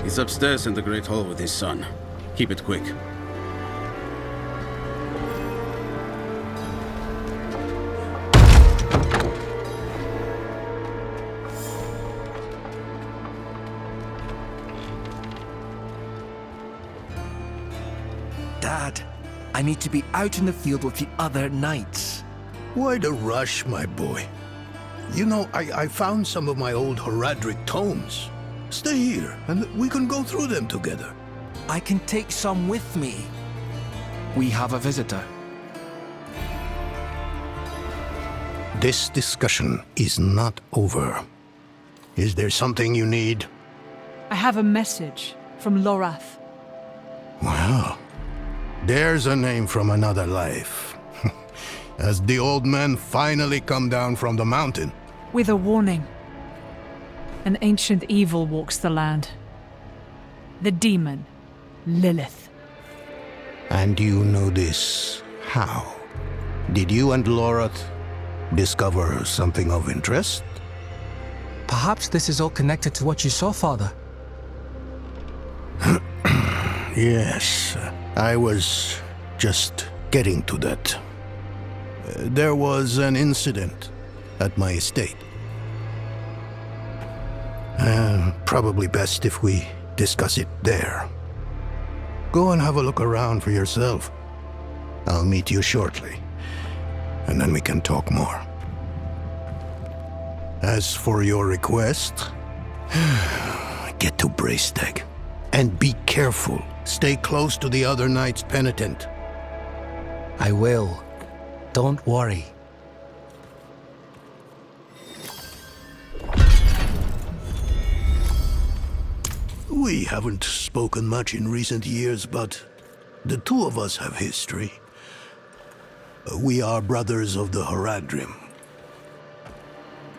He's upstairs in the Great Hall with his son. Keep it quick. Dad, I need to be out in the field with the other knights. Why the rush, my boy? You know, I found some of my old Horadric tomes. Stay here, and we can go through them together. I can take some with me. We have a visitor. This discussion is not over. Is there something you need? I have a message from Lorath. Well, there's a name from another life. Has the old man finally come down from the mountain? With a warning. An ancient evil walks the land. The demon, Lilith. And you know this how? Did you and Lorath discover something of interest? Perhaps this is all connected to what you saw, Father. Yes, I was just getting to that. There was an incident at my estate. Probably best if we discuss it there. Go and have a look around for yourself. I'll meet you shortly, and then we can talk more. As for your request, get to Braystag. And be careful. Stay close to the other knight's penitent. I will. Don't worry. We haven't spoken much in recent years, but the two of us have history. We are brothers of the Horadrim.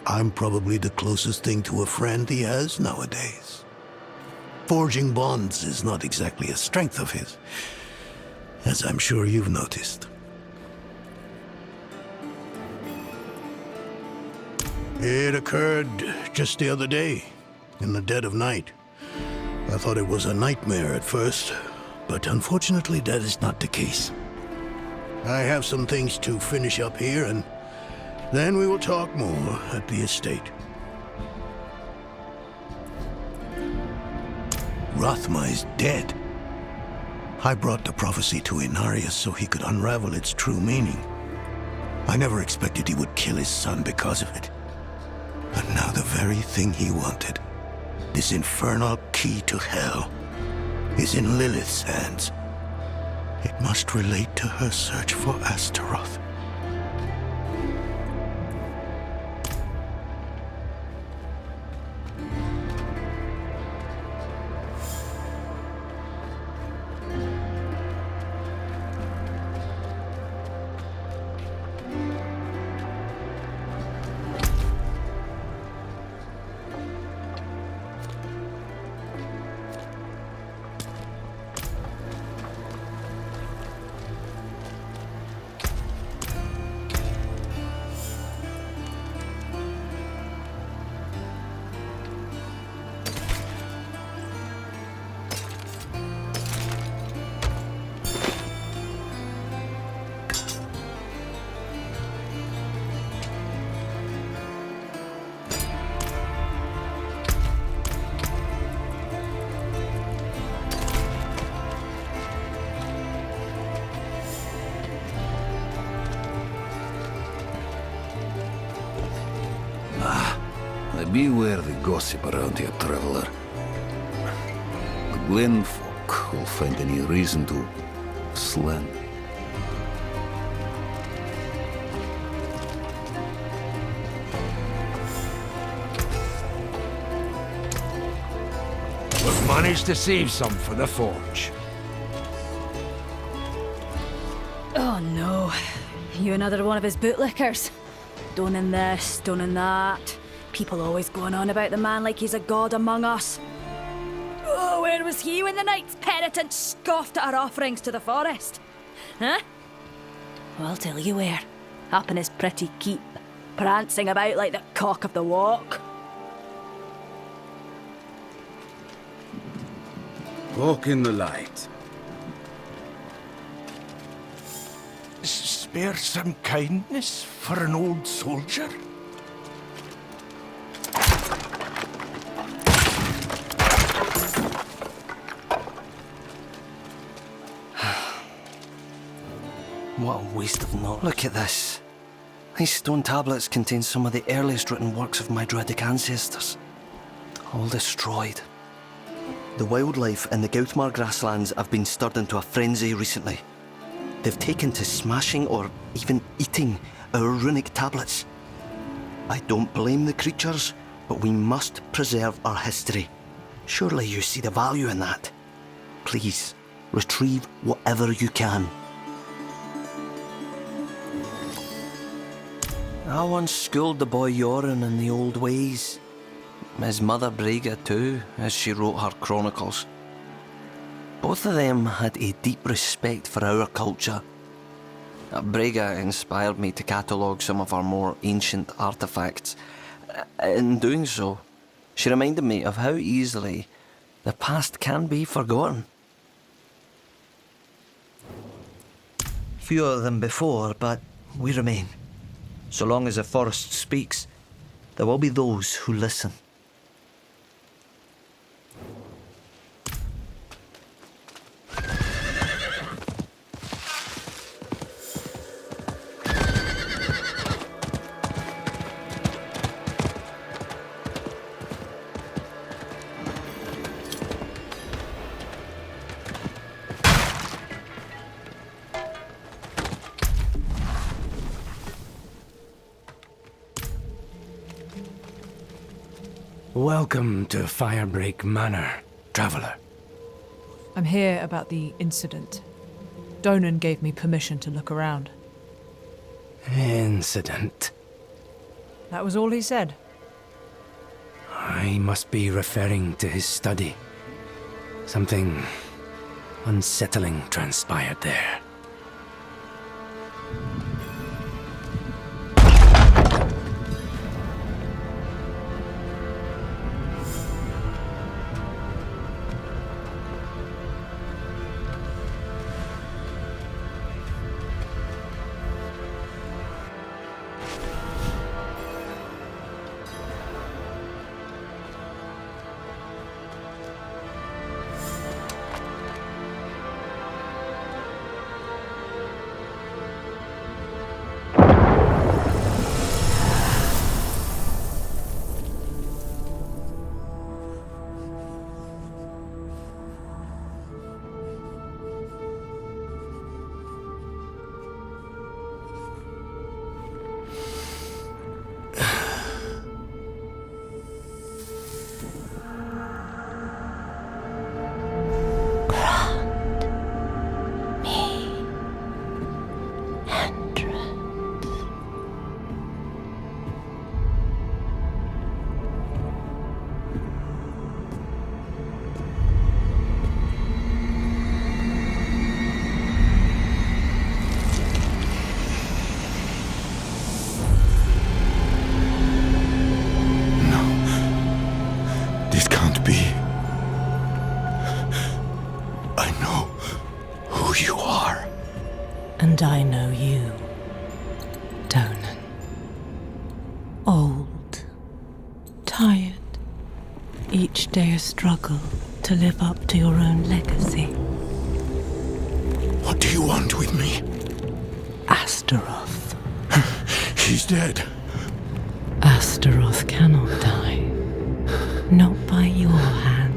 I'm probably the closest thing to a friend he has nowadays. Forging bonds is not exactly a strength of his, as I'm sure you've noticed. It occurred just the other day, in the dead of night. I thought it was a nightmare at first, but unfortunately that is not the case. I have some things to finish up here, and then we will talk more at the estate. Rathma is dead. I brought the prophecy to Inarius so he could unravel its true meaning. I never expected he would kill his son because of it. And now the very thing he wanted, this infernal key to hell, is in Lilith's hands. It must relate to her search for Astaroth. Beware the gossip around here, traveler. The Glen folk will find any reason to slander. We've managed to save some for the forge. Oh no. You another one of his bootlickers? Stoning this, stoning that. People always going on about the man like he's a god among us. Oh, where was he when the knights penitent scoffed at our offerings to the forest? Huh? Well, I'll tell you where. Up in his pretty keep, prancing about like the cock of the walk. Walk in the light. Spare some kindness for an old soldier? What a waste of knowledge. Look at this. These stone tablets contain some of the earliest written works of my Druidic ancestors. All destroyed. The wildlife in the Gautmar grasslands have been stirred into a frenzy recently. They've taken to smashing or even eating our runic tablets. I don't blame the creatures, but we must preserve our history. Surely you see the value in that. Please, retrieve whatever you can. I once schooled the boy Yoren in the old ways. His mother Brega too, as she wrote her chronicles. Both of them had a deep respect for our culture. Brega inspired me to catalogue some of our more ancient artefacts. In doing so, she reminded me of how easily the past can be forgotten. Fewer than before, but we remain. So long as the forest speaks, there will be those who listen. Welcome to Firebreak Manor, traveller. I'm here about the incident. Donan gave me permission to look around. Incident. That was all he said. I must be referring to his study. Something unsettling transpired there. And I know you, Donan. Old, tired, each day a struggle to live up to your own legacy. What do you want with me? Astaroth. She's dead. Astaroth cannot die. Not by your hand.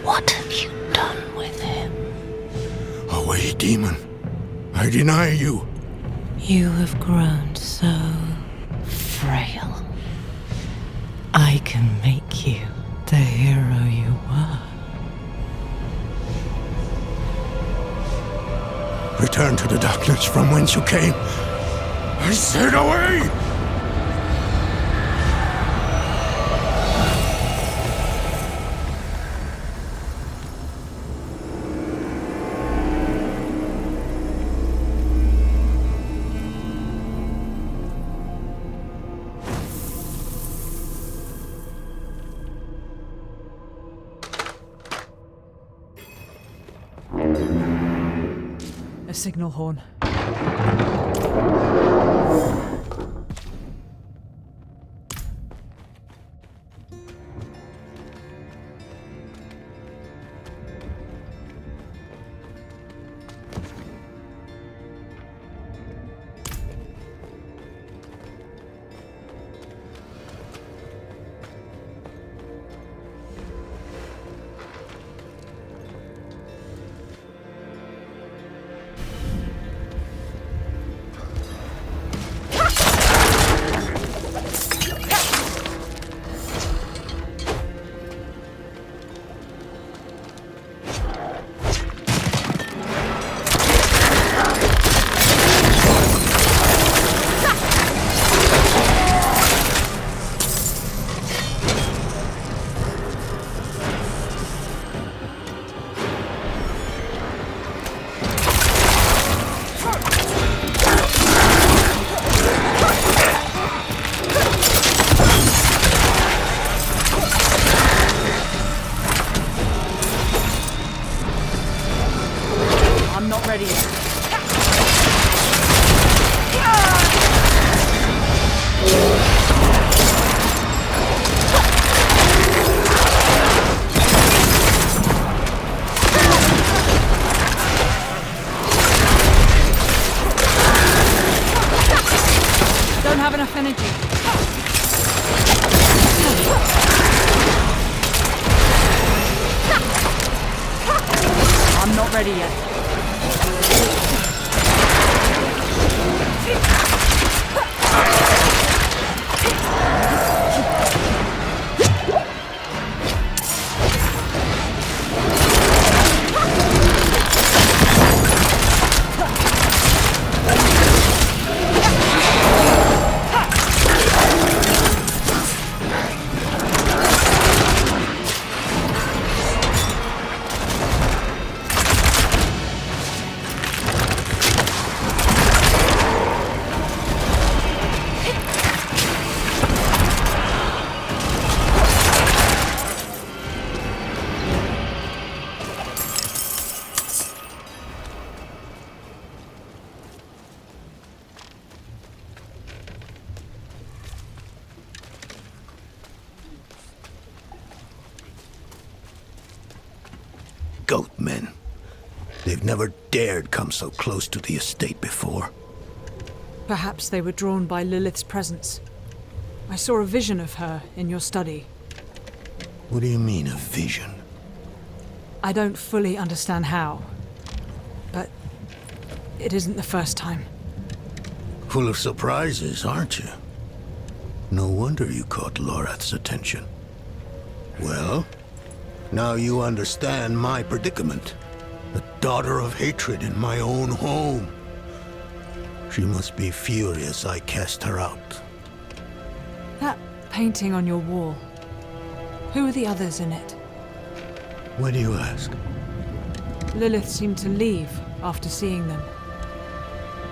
What have you done with him? Away, demon. I deny you. You have grown so frail. I can make you the hero you were. Return to the darkness from whence you came. I said away! A signal horn. Ready. Don't have enough energy. I'm not ready yet. Goat men. They've never dared come so close to the estate before. Perhaps they were drawn by Lilith's presence. I saw a vision of her in your study. What do you mean, a vision? I don't fully understand how, but it isn't the first time. Full of surprises, aren't you? No wonder you caught Lorath's attention. Well, now you understand my predicament. The daughter of hatred in my own home. She must be furious I cast her out. That painting on your wall, who are the others in it? Why do you ask? Lilith seemed to leave after seeing them.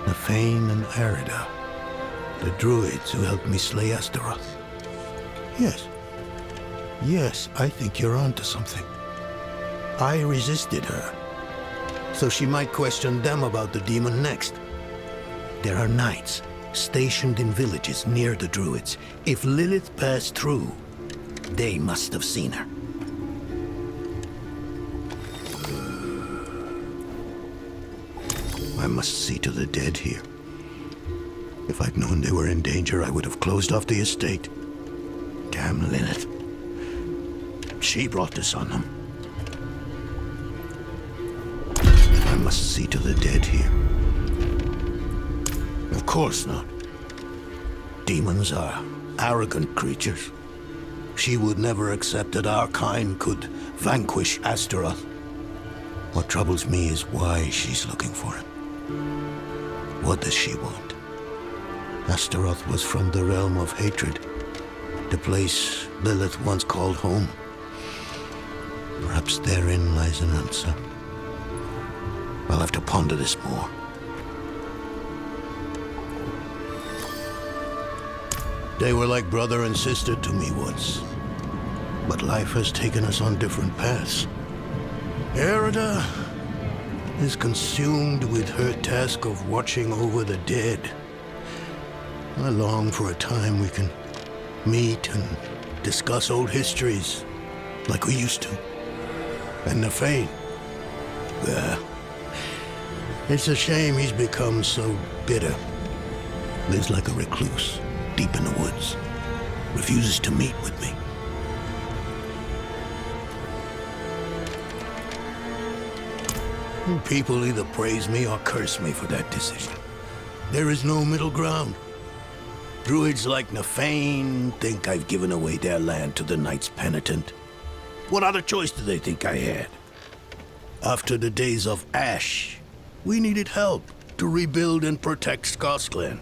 Nafane and Airidah, the druids who helped me slay Astaroth. Yes. Yes, I think you're onto something. I resisted her, so she might question them about the demon next. There are knights stationed in villages near the druids. If Lilith passed through, they must have seen her. I must see to the dead here. If I'd known they were in danger, I would have closed off the estate. Damn Lilith. She brought this on them. I must see to the dead here. Of course not. Demons are arrogant creatures. She would never accept that our kind could vanquish Astaroth. What troubles me is why she's looking for it. What does she want? Astaroth was from the realm of hatred, the place Lilith once called home. Perhaps therein lies an answer. I'll have to ponder this more. They were like brother and sister to me once. But life has taken us on different paths. Airidah is consumed with her task of watching over the dead. I long for a time we can meet and discuss old histories, like we used to. And Nafane, it's a shame he's become so bitter. Lives like a recluse, deep in the woods. Refuses to meet with me. People either praise me or curse me for that decision. There is no middle ground. Druids like Nafane think I've given away their land to the Knights Penitent. What other choice do they think I had? After the days of Ash, we needed help to rebuild and protect Scotland.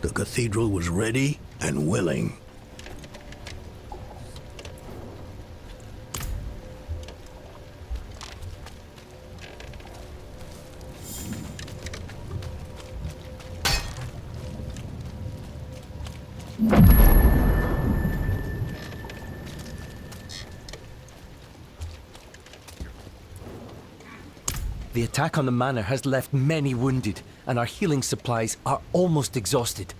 The cathedral was ready and willing. The attack on the manor has left many wounded, and our healing supplies are almost exhausted.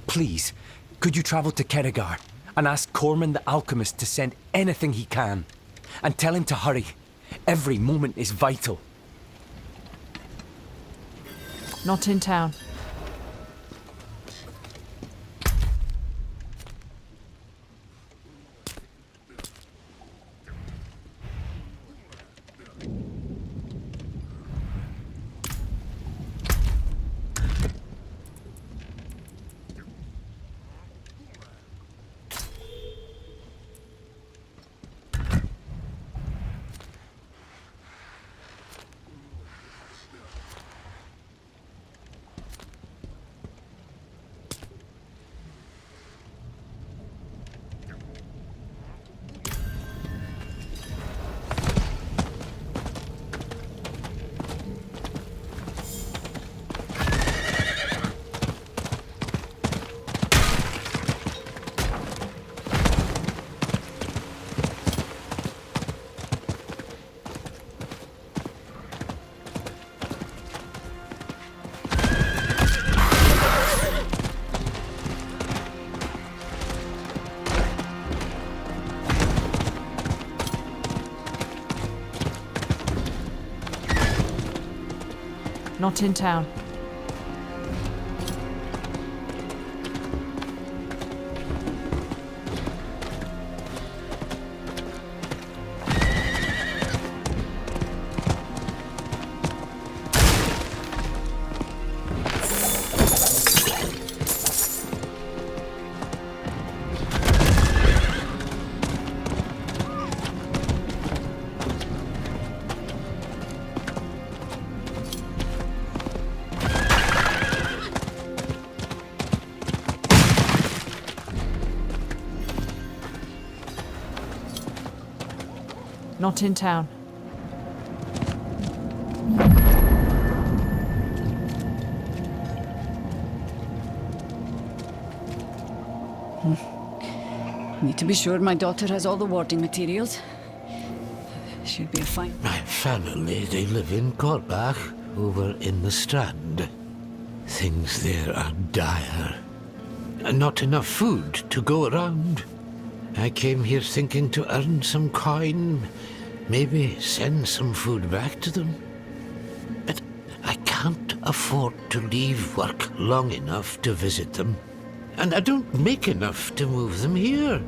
Please, could you travel to Keregar and ask Corman the alchemist to send anything he can? And tell him to hurry. Every moment is vital. Not in town. Not in town. Not in town. Need to be sure my daughter has all the warding materials. Should be a fine. My family, they live in Korbach, over in the Strand. Things there are dire. Not enough food to go around. I came here thinking to earn some coin, maybe send some food back to them. But I can't afford to leave work long enough to visit them. And I don't make enough to move them here.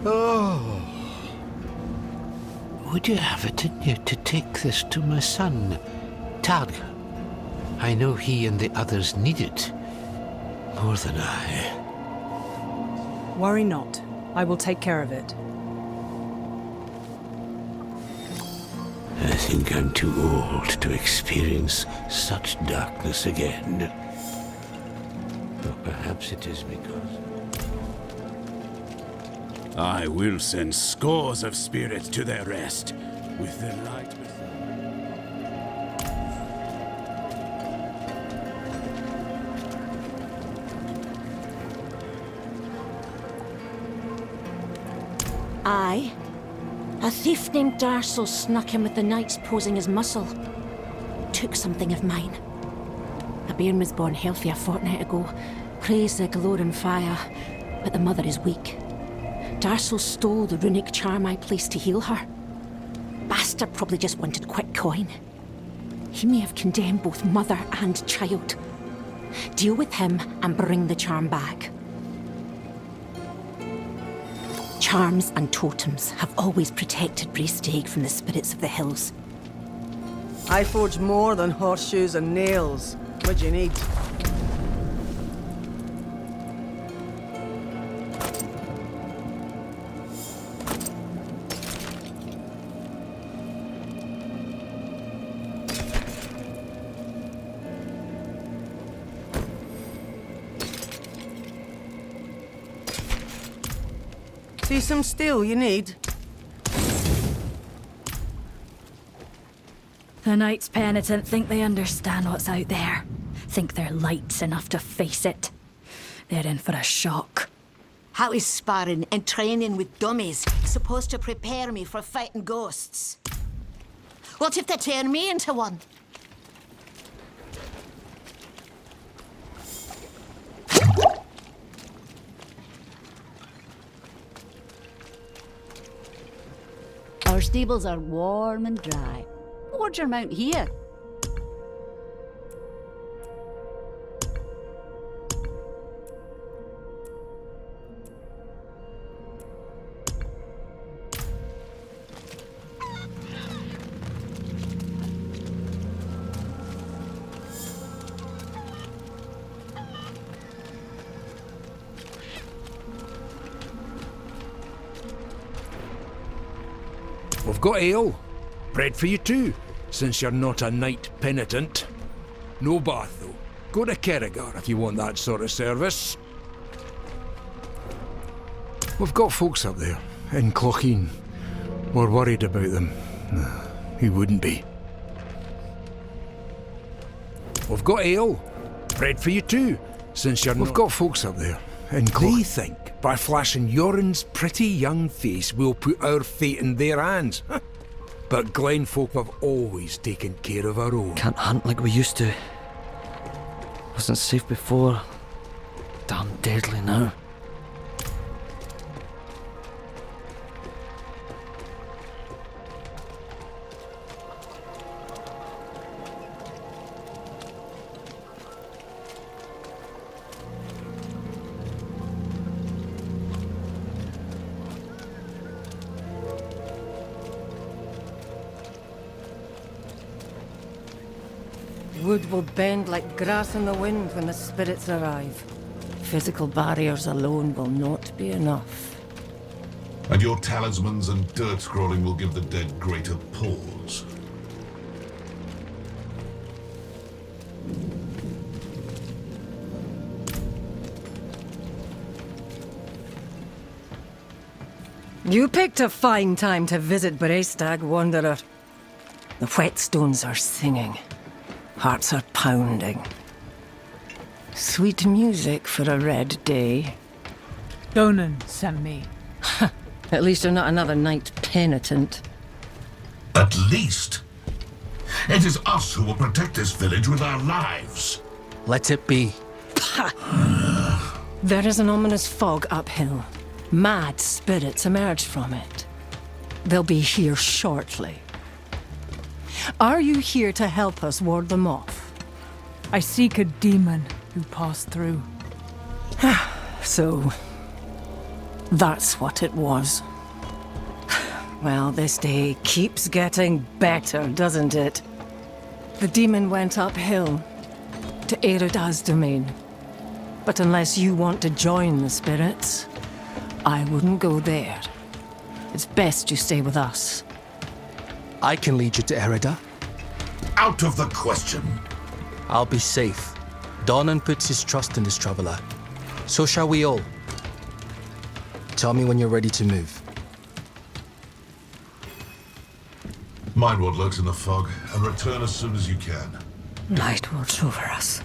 Oh. Would you have it in you to take this to my son, Tag? I know he and the others need it more than I. Worry not. I will take care of it. I think I'm too old to experience such darkness again. Or perhaps it is because... I will send scores of spirits to their rest, with the light... Aye. A thief named Darcel snuck in with the knights posing as muscle. took something of mine. A bairn was born healthy a fortnight ago. Praise the glowing fire, but the mother is weak. Darso stole the runic charm I placed to heal her. Bastard probably just wanted quick coin. He may have condemned both mother and child. Deal with him and bring the charm back. Charms and totems have always protected Braestag from the spirits of the hills. I forge more than horseshoes and nails. What do you need? See some steel you need? The Knights Penitent think they understand what's out there. Think they're lights enough to face it. They're in for a shock. How is sparring and training with dummies supposed to prepare me for fighting ghosts? What if they turn me into one? Our stables are warm and dry. Board your mount here. We've got ale. Bread for you too, since you're not a knight penitent. No bath though. Go to Kerrigar if you want that sort of service. We've got folks up there, in Clocheen. We're worried about them. Who wouldn't be? We've got ale. Bread for you too, since you're We've got folks up there, in Clocheen. They think by flashing Yoren's pretty young face we'll put our fate in their hands. But Glen folk have always taken care of our own. Can't hunt like we used to. Wasn't safe before. Damn deadly now. Wood will bend like grass in the wind when the spirits arrive. Physical barriers alone will not be enough. And your talismans and dirt scrolling will give the dead greater pause. You picked a fine time to visit Braestag, Wanderer. The whetstones are singing. Hearts are pounding. Sweet music for a red day. Donan sent me. At least you're not another knight penitent. At least. It is us who will protect this village with our lives. Let it be. There is an ominous fog uphill. Mad spirits emerge from it. They'll be here shortly. Are you here to help us ward them off? I seek a demon who passed through. So, that's what it was. Well, this day keeps getting better, doesn't it? The demon went uphill to Airidah's domain. But unless you want to join the spirits, I wouldn't go there. It's best you stay with us. I can lead you to Airidah. Out of the question. I'll be safe. Donan puts his trust in this traveler. So shall we all. Tell me when you're ready to move. Mind what lurks in the fog, and return as soon as you can. Night watch over us.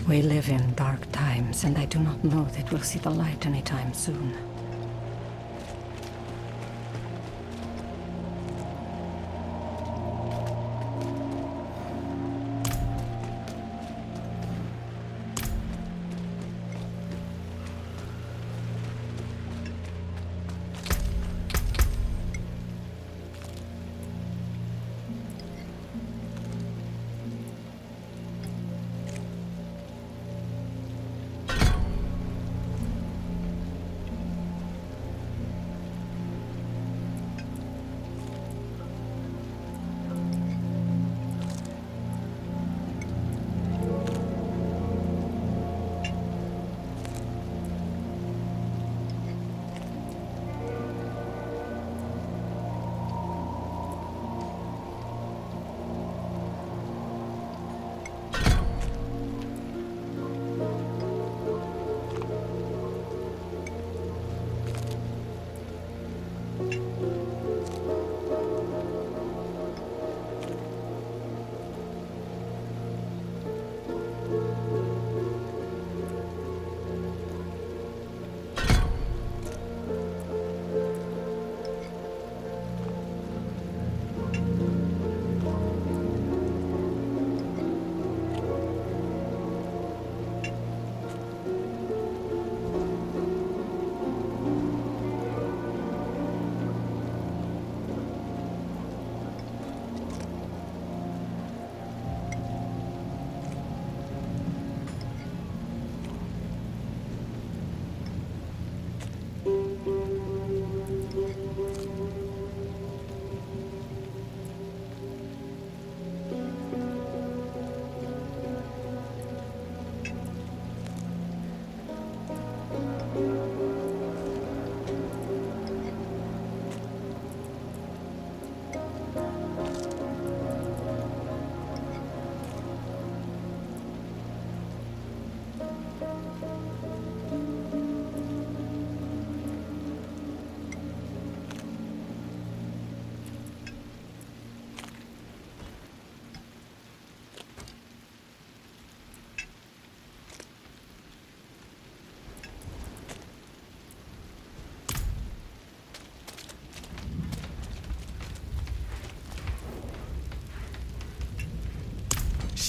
We live in dark times, and I do not know that we'll see the light anytime soon.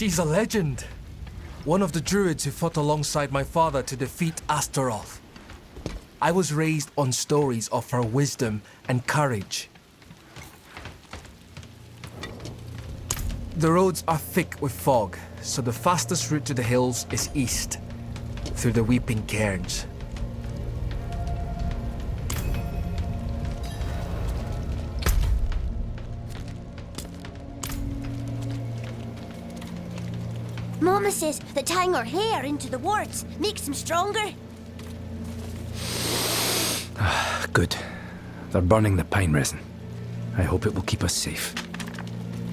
She's a legend. One of the druids who fought alongside my father to defeat Astaroth. I was raised on stories of her wisdom and courage. The roads are thick with fog, so the fastest route to the hills is east, through the Weeping Cairns. Mama says that tying her hair into the warts makes them stronger. Good. They're burning the pine resin. I hope it will keep us safe.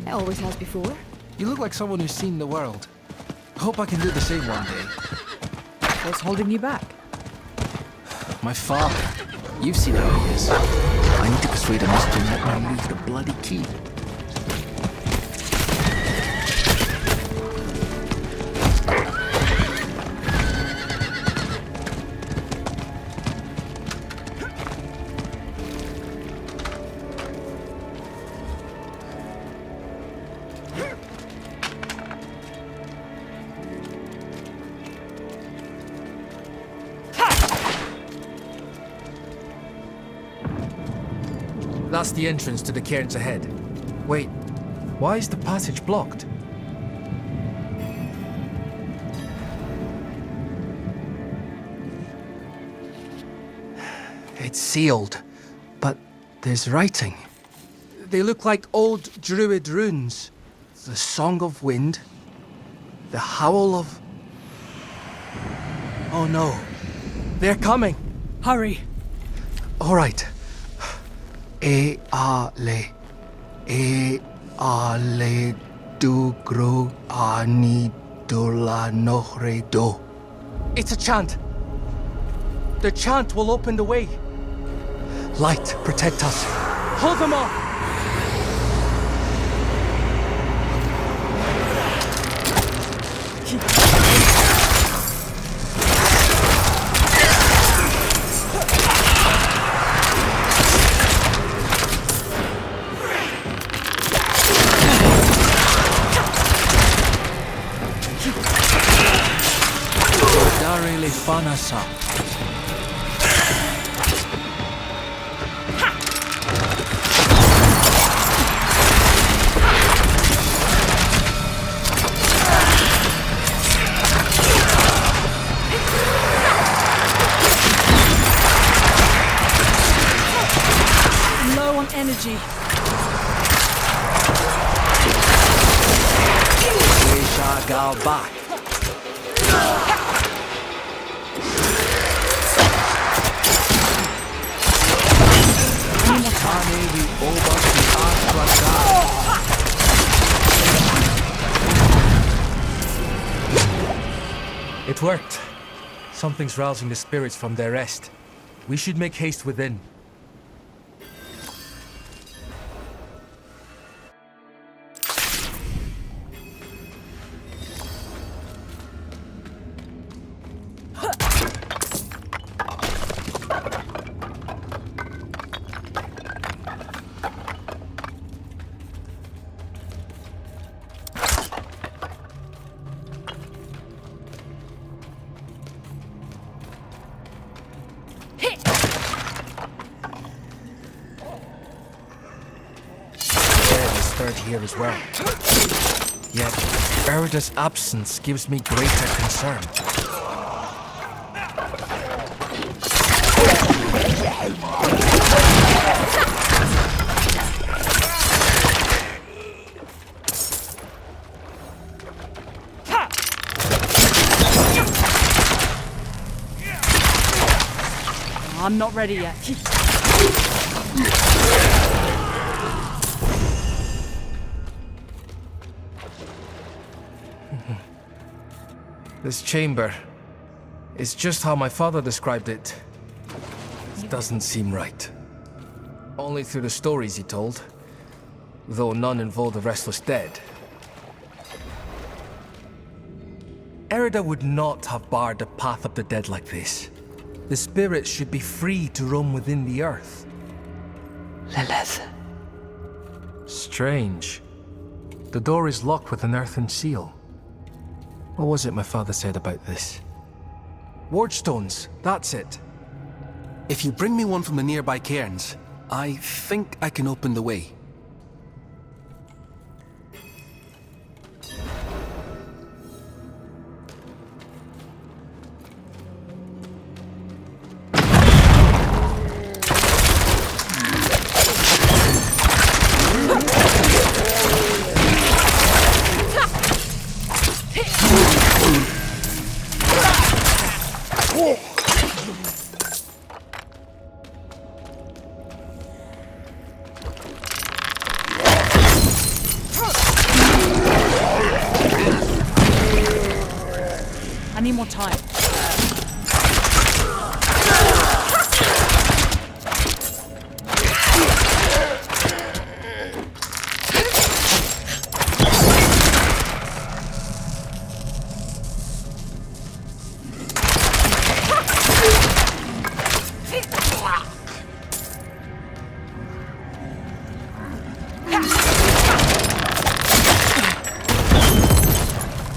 It always has before. You look like someone who's seen the world. Hope I can do the same one day. What's holding you back? My father. You've seen how he is. I need to persuade him to let me move the bloody key. That's the entrance to the cairns ahead. Wait, why is the passage blocked? It's sealed, but there's writing. They look like old druid runes. The Song of Wind, the Howl of... Oh no, they're coming! Hurry! All right. Ale dugro ani dula nohre do. It's a chant. The chant will open the way. Light, protect us. Hold them off! Fanasa. I'm low on energy. We shall go back. It worked. Something's rousing the spirits from their rest. We should make haste within. Here as well. Yet, Airidah's absence gives me greater concern. I'm not ready yet. This chamber is just how my father described it. It doesn't seem right. Only through the stories he told, though none involved the restless dead. Airidah would not have barred the path of the dead like this. The spirits should be free to roam within the earth. Lilith. Strange. The door is locked with an earthen seal. What was it my father said about this? Ward stones, that's it. If you bring me one from the nearby cairns, I think I can open the way. I need more time.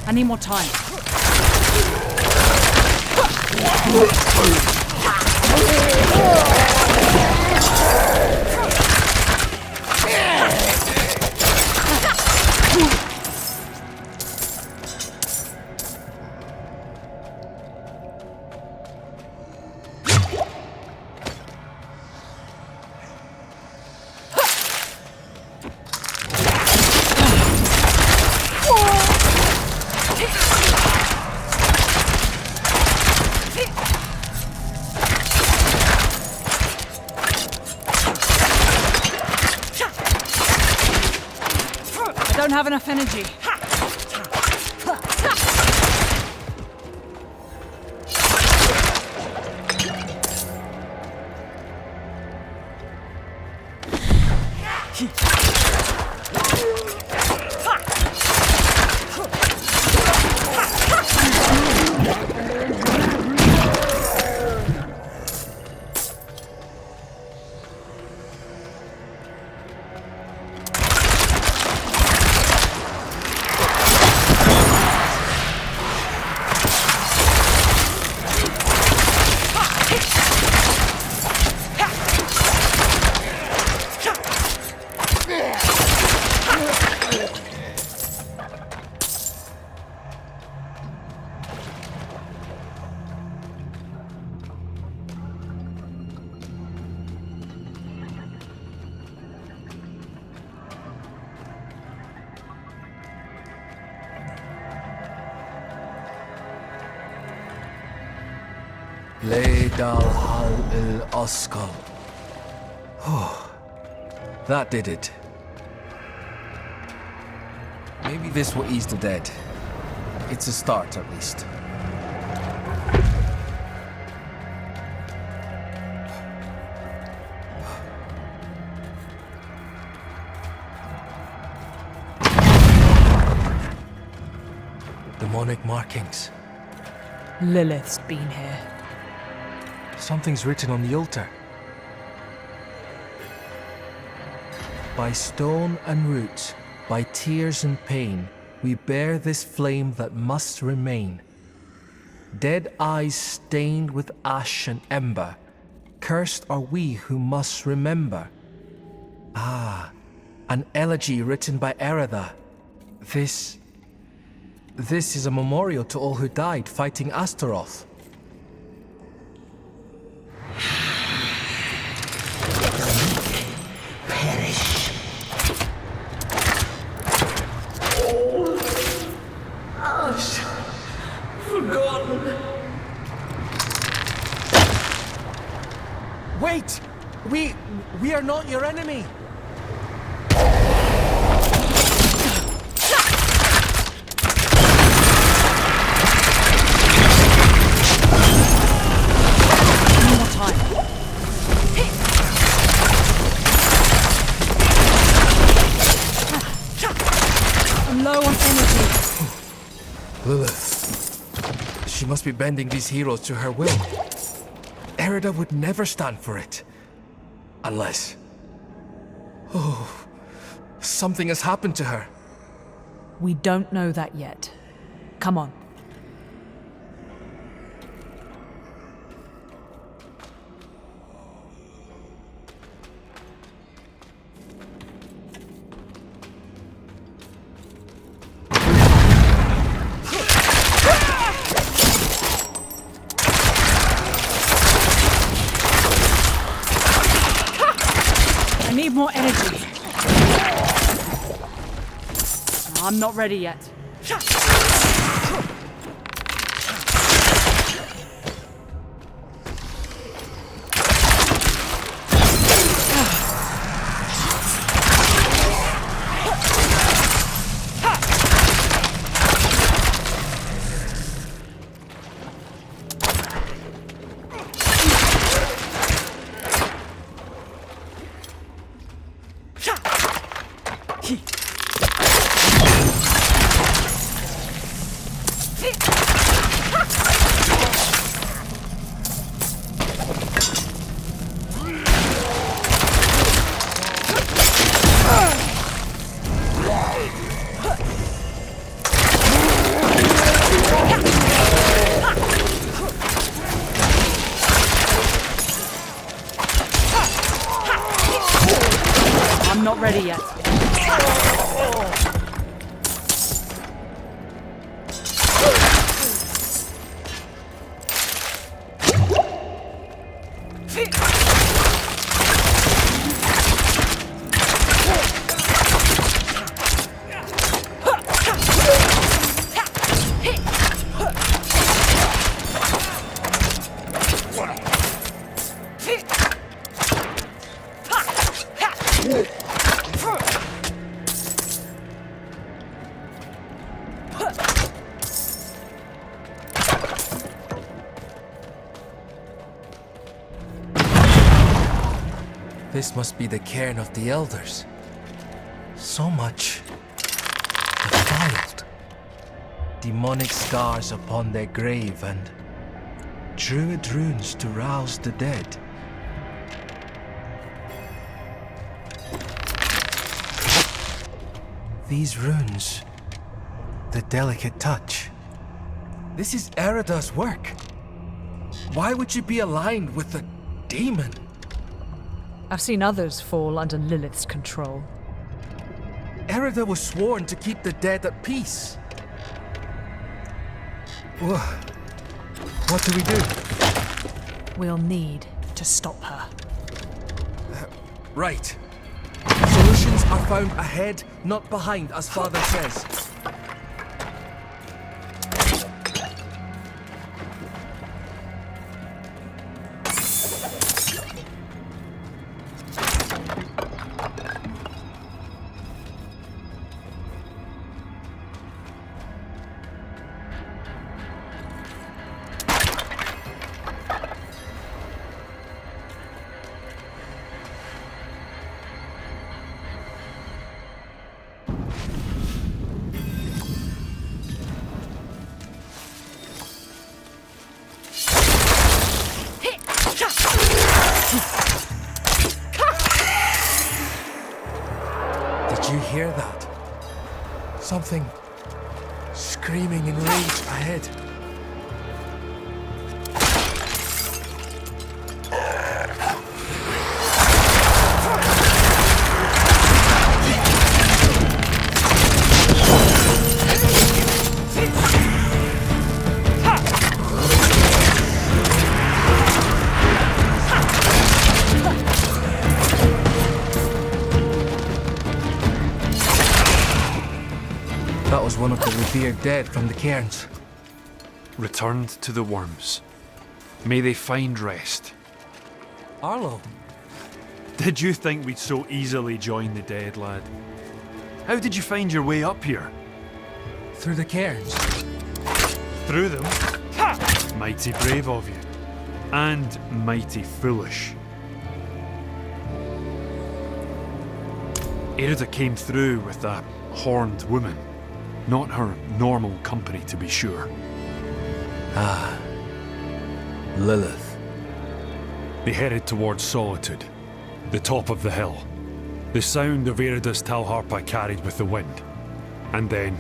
I need more time. I don't have enough energy. Leidal Hal il Oskal. Oh, that did it. Maybe this will ease the dead. It's a start, at least. Demonic markings. Lilith's been here. Something's written on the altar. By stone and root, by tears and pain, we bear this flame that must remain. Dead eyes stained with ash and ember, cursed are we who must remember. Ah, an elegy written by Airidah. This is a memorial to all who died fighting Astaroth. Perish. Ash, forgotten. Wait! We are not your enemy! Lilith. She must be bending these heroes to her will. Airidah would never stand for it. Unless... Oh... Something has happened to her. We don't know that yet. Come on. need more energy. I'm not ready yet. I'm not ready yet. This must be the cairn of the elders. So much defiled. Demonic scars upon their grave and druid runes to rouse the dead. These runes, the delicate touch. This is Airidah's work. Why would you be aligned with a demon? I've seen others fall under Lilith's control. Airidah was sworn to keep the dead at peace. What do we do? We'll need to stop her. Right. Solutions are found ahead, not behind, as Father says. Did you hear that? Something screaming in rage ahead. That was one of the revered dead from the cairns. Returned to the worms. May they find rest. Arlo. Did you think we'd so easily join the dead, lad? How did you find your way up here? Through the cairns. Through them? Mighty brave of you. And mighty foolish. Airidah came through with a horned woman. Not her normal company, to be sure. Ah. Lilith. They headed towards Solitude, the top of the hill. The sound of Airidah's Talharpa carried with the wind. And then,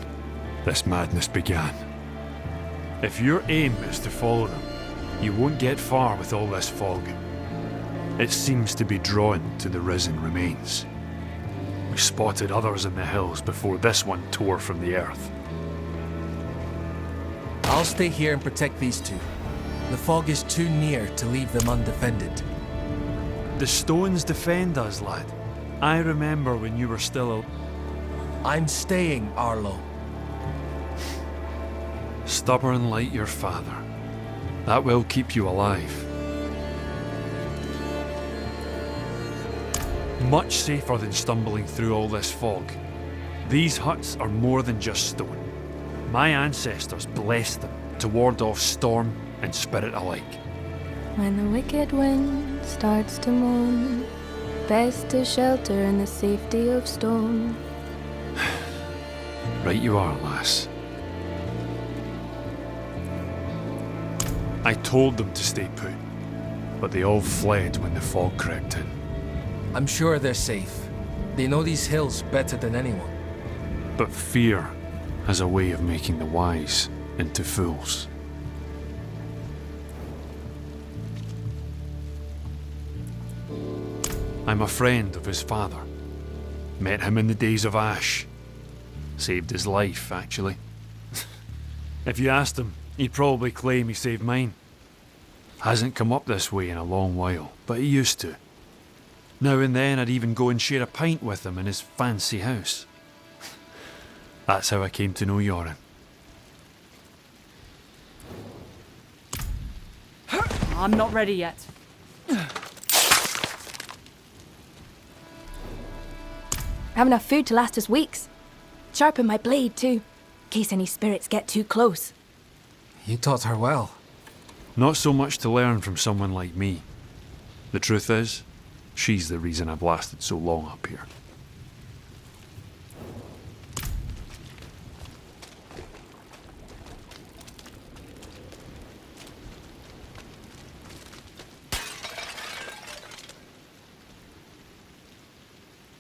this madness began. If your aim is to follow them, you won't get far with all this fog. It seems to be drawn to the risen remains. We spotted others in the hills before this one tore from the earth. I'll stay here and protect these two. The fog is too near to leave them undefended. The stones defend us, lad. I remember when you were still I'm staying, Arlo. stubborn like your father. That will keep you alive. Much safer than stumbling through all this fog. These huts are more than just stone. My ancestors blessed them to ward off storm and spirit alike. When the wicked wind starts to moan, best to shelter in the safety of stone. Right you are, lass. I told them to stay put, but they all fled when the fog crept in. I'm sure they're safe. They know these hills better than anyone. But fear has a way of making the wise into fools. I'm a friend of his father. Met him in the days of Ash. Saved his life, actually. If you asked him, he'd probably claim he saved mine. Hasn't come up this way in a long while, but he used to. Now and then I'd even go and share a pint with him in his fancy house. That's how I came to know Yoren. I'm not ready yet. I have enough food to last us weeks. Sharpen my blade, too, in case any spirits get too close. You taught her well. Not so much to learn from someone like me. The truth is, she's the reason I've lasted so long up here.